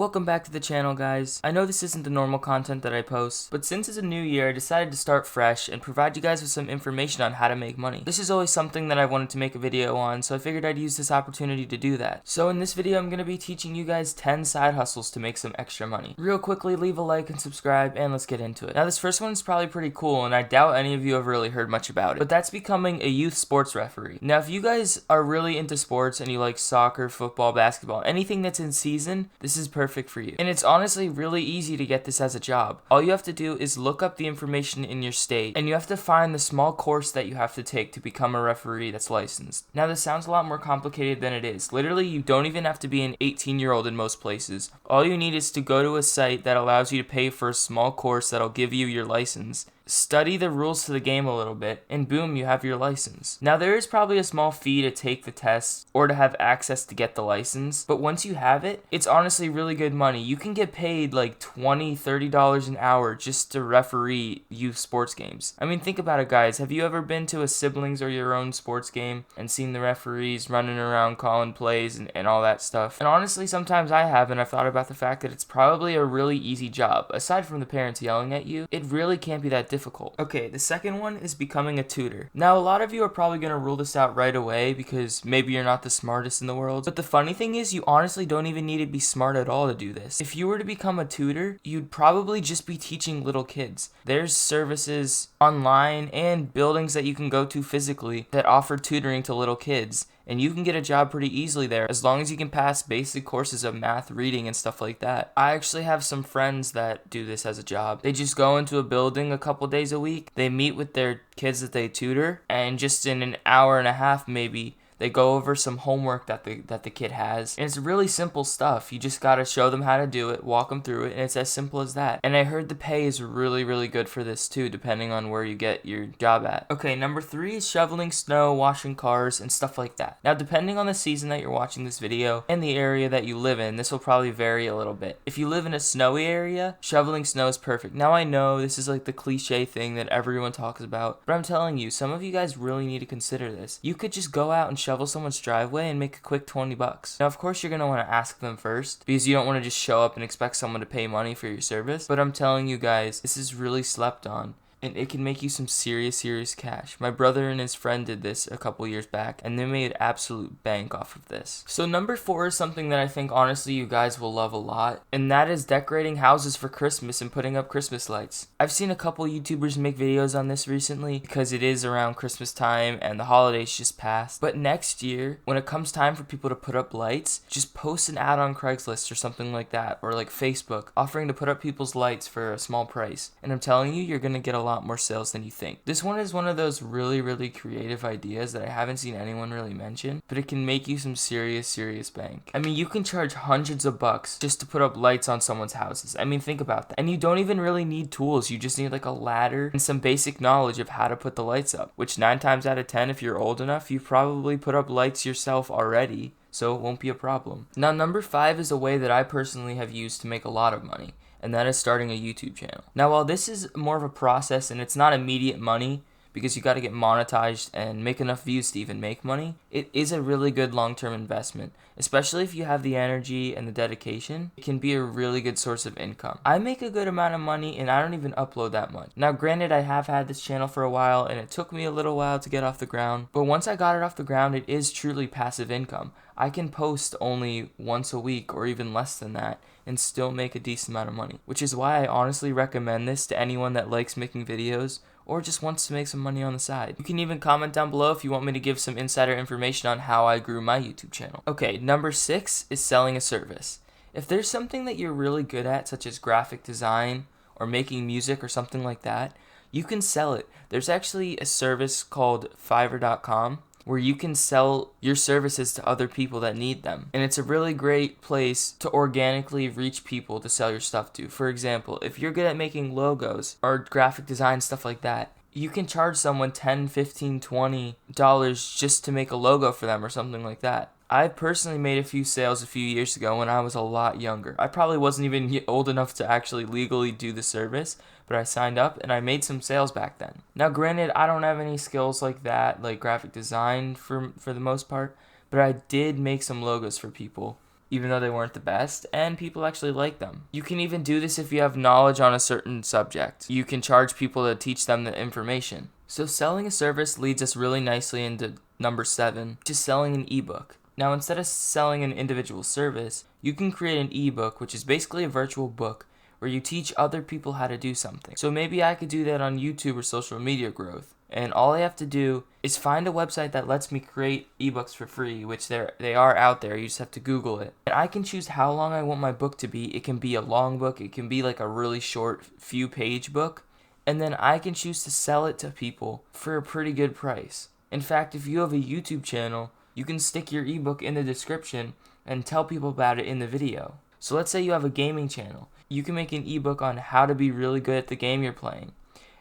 Welcome back to the channel, guys. I know this isn't the normal content that I post, but since it's a new year, I decided to start fresh and provide you guys with some information on how to make money. This is always something that I wanted to make a video on, so I figured I'd use this opportunity to do that. So in this video, I'm going to be teaching you guys 10 side hustles to make some extra money. Real quickly, leave a like and subscribe, and let's get into it. Now, this first one is probably pretty cool, and I doubt any of you have really heard much about it, but that's becoming a youth sports referee. Now, if you guys are really into sports and you like soccer, football, basketball, anything that's in season, this is perfect for you. And it's honestly really easy to get this as a job. All you have to do is look up the information in your state, and you have to find the small course that you have to take to become a referee that's licensed. Now, this sounds a lot more complicated than it is. Literally, you don't even have to be an 18-year-old in most places. All you need is to go to a site that allows you to pay for a small course that'll give you your license. Study the rules to the game a little bit, and boom, you have your license. Now, there is probably a small fee to take the test or to have access to get the license, but once you have it, it's honestly really good money. You can get paid like $20, $30 an hour just to referee youth sports games. I mean, think about it, guys. Have you ever been to a siblings or your own sports game and seen the referees running around calling plays and all that stuff? And honestly, sometimes I have, and I've thought about the fact that it's probably a really easy job. Aside from the parents yelling at you, it really can't be that difficult. Okay, the second one is becoming a tutor. Now, a lot of you are probably going to rule this out right away because maybe you're not the smartest in the world, but the funny thing is you honestly don't even need to be smart at all to do this. If you were to become a tutor, you'd probably just be teaching little kids. There's services online and buildings that you can go to physically that offer tutoring to little kids. And you can get a job pretty easily there as long as you can pass basic courses of math, reading, and stuff like that. I actually have some friends that do this as a job. They just go into a building a couple days a week, they meet with their kids that they tutor, and just in an hour and a half maybe, they go over some homework that the kid has. And it's really simple stuff. You just gotta show them how to do it, walk them through it, and it's as simple as that. And I heard the pay is really, really good for this too, depending on where you get your job at. Okay, number 3 is shoveling snow, washing cars, and stuff like that. Now, depending on the season that you're watching this video and the area that you live in, this will probably vary a little bit. If you live in a snowy area, shoveling snow is perfect. Now, I know this is like the cliche thing that everyone talks about, but I'm telling you, some of you guys really need to consider this. You could just go out and shovel someone's driveway and make a quick $20. Now, of course, you're going to want to ask them first because you don't want to just show up and expect someone to pay money for your service. But I'm telling you guys, this is really slept on. And it can make you some serious cash. My brother and his friend did this a couple years back, and they made absolute bank off of this. So number 4 is something that I think honestly you guys will love a lot, and that is decorating houses for Christmas and putting up Christmas lights. I've seen a couple YouTubers make videos on this recently because it is around Christmas time and the holidays just passed. But next year, when it comes time for people to put up lights, just post an ad on Craigslist or something like that, or like Facebook, offering to put up people's lights for a small price. And I'm telling you, you're gonna get a lot more sales than you think. This one is one of those really creative ideas that I haven't seen anyone really mention, but it can make you some serious bank. I mean, you can charge hundreds of bucks just to put up lights on someone's houses. I mean, think about that. And you don't even really need tools. You just need like a ladder and some basic knowledge of how to put the lights up, which 9 times out of 10, if you're old enough, you've probably put up lights yourself already, so it won't be a problem. Now, number 5 is a way that I personally have used to make a lot of money, and that is starting a YouTube channel. Now, while this is more of a process and it's not immediate money because you got to get monetized and make enough views to even make money, it is a really good long-term investment. Especially if you have the energy and the dedication, it can be a really good source of income. I make a good amount of money and I don't even upload that much. Now, granted, I have had this channel for a while and it took me a little while to get off the ground, but once I got it off the ground, it is truly passive income. I can post only once a week or even less than that and still make a decent amount of money, which is why I honestly recommend this to anyone that likes making videos or just wants to make some money on the side. You can even comment down below if you want me to give some insider information on how I grew my YouTube channel. Okay, number 6 is selling a service. If there's something that you're really good at, such as graphic design or making music or something like that, you can sell it. There's actually a service called Fiverr.com where you can sell your services to other people that need them. And it's a really great place to organically reach people to sell your stuff to. For example, if you're good at making logos or graphic design, stuff like that, you can charge someone $10, $15, $20 just to make a logo for them or something like that. I personally made a few sales a few years ago when I was a lot younger. I probably wasn't even old enough to actually legally do the service, but I signed up and I made some sales back then. Now, granted, I don't have any skills like that, like graphic design for the most part, but I did make some logos for people even though they weren't the best, and people actually like them. You can even do this if you have knowledge on a certain subject. You can charge people to teach them the information. So selling a service leads us really nicely into number 7, which is selling an ebook. Now, instead of selling an individual service, you can create an ebook, which is basically a virtual book where you teach other people how to do something. So maybe I could do that on YouTube or social media growth. And all I have to do is find a website that lets me create ebooks for free, which they are out there. You just have to Google it. And I can choose how long I want my book to be. It can be a long book. It can be like a really short few page book. And then I can choose to sell it to people for a pretty good price. In fact, if you have a YouTube channel, you can stick your ebook in the description and tell people about it in the video. So let's say you have a gaming channel. You can make an ebook on how to be really good at the game you're playing.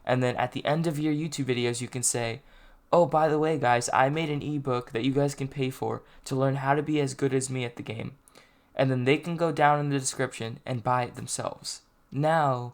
And then at the end of your YouTube videos, you can say, oh, by the way, guys, I made an ebook that you guys can pay for to learn how to be as good as me at the game. And then they can go down in the description and buy it themselves. Now,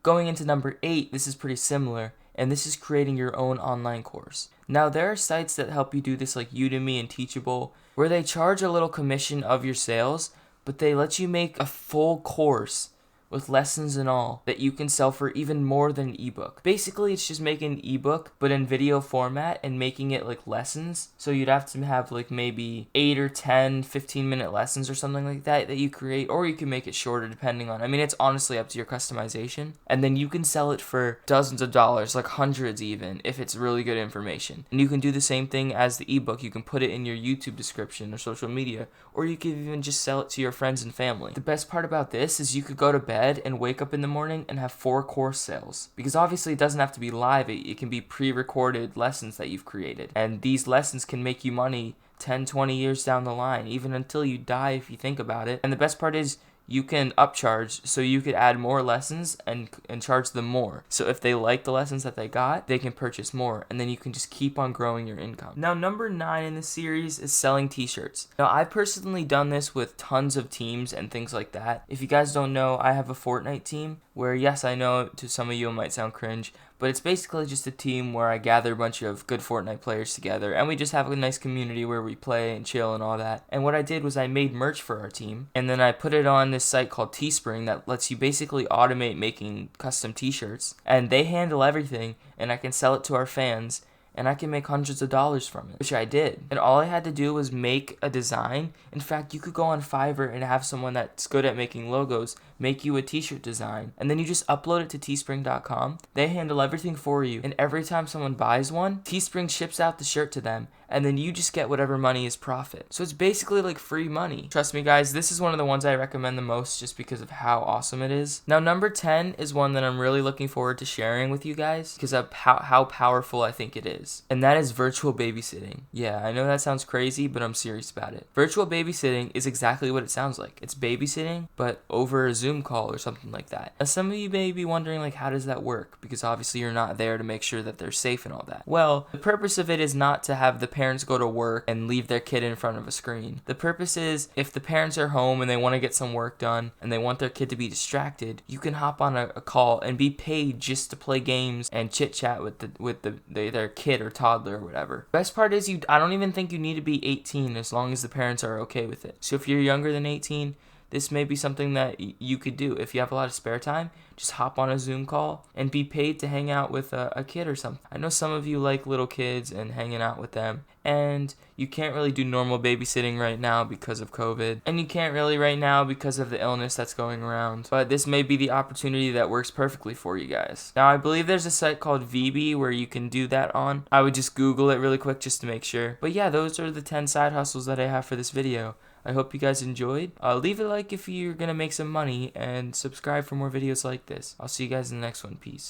going into number 8, this is pretty similar, and this is creating your own online course. Now, there are sites that help you do this like Udemy and Teachable, where they charge a little commission of your sales, but they let you make a full course with lessons and all that you can sell for even more than an ebook. Basically, it's just making an ebook but in video format and making it like lessons. So you'd have to have like maybe 8 or 10, 15-minute lessons or something like that you create, or you can make it shorter depending on, it's honestly up to your customization. And then you can sell it for dozens of dollars, like hundreds even, if it's really good information. And you can do the same thing as the ebook. You can put it in your YouTube description or social media, or you can even just sell it to your friends and family. The best part about this is you could go to bed and wake up in the morning and have 4 course sales. Because obviously it doesn't have to be live, it can be pre-recorded lessons that you've created. And these lessons can make you money 10, 20 years down the line, even until you die if you think about it. And the best part is you can upcharge, so you could add more lessons and charge them more. So if they like the lessons that they got, they can purchase more, and then you can just keep on growing your income. Now, number 9 in this series is selling t-shirts. Now, I've personally done this with tons of teams and things like that. If you guys don't know, I have a Fortnite team where, yes, I know to some of you it might sound cringe, but it's basically just a team where I gather a bunch of good Fortnite players together, and we just have a nice community where we play and chill and all that. And what I did was I made merch for our team, and then I put it on this site called Teespring that lets you basically automate making custom t-shirts, and they handle everything, and I can sell it to our fans, and I can make hundreds of dollars from it, which I did. And all I had to do was make a design. In fact, you could go on Fiverr and have someone that's good at making logos make you a t-shirt design, and then you just upload it to teespring.com. They handle everything for you, and every time someone buys one, Teespring ships out the shirt to them, and then you just get whatever money is profit. So it's basically like free money. Trust me, guys, this is one of the ones I recommend the most just because of how awesome it is. Now, number 10 is one that I'm really looking forward to sharing with you guys because of how powerful I think it is, and that is virtual babysitting. Yeah, I know that sounds crazy, but I'm serious about it. Virtual babysitting is exactly what it sounds like. It's babysitting, but over a Zoom call or something like that. Now, some of you may be wondering, like, how does that work? Because obviously you're not there to make sure that they're safe and all that. Well, the purpose of it is not to have the parents go to work and leave their kid in front of a screen. The purpose is if the parents are home and they want to get some work done and they want their kid to be distracted, you can hop on a call and be paid just to play games and chit chat with their kid or toddler or whatever. Best part is I don't even think you need to be 18 as long as the parents are okay with it. So if you're younger than 18, this may be something that you could do. If you have a lot of spare time, just hop on a Zoom call and be paid to hang out with a kid or something. I know some of you like little kids and hanging out with them, and you can't really do normal babysitting right now because of COVID, and you can't really right now because of the illness that's going around, but this may be the opportunity that works perfectly for you guys. Now, I believe there's a site called VB where you can do that on. I would just Google it really quick just to make sure. But yeah, those are the 10 side hustles that I have for this video. I hope you guys enjoyed. Leave a like if you're gonna make some money, and subscribe for more videos like this. I'll see you guys in the next one. Peace.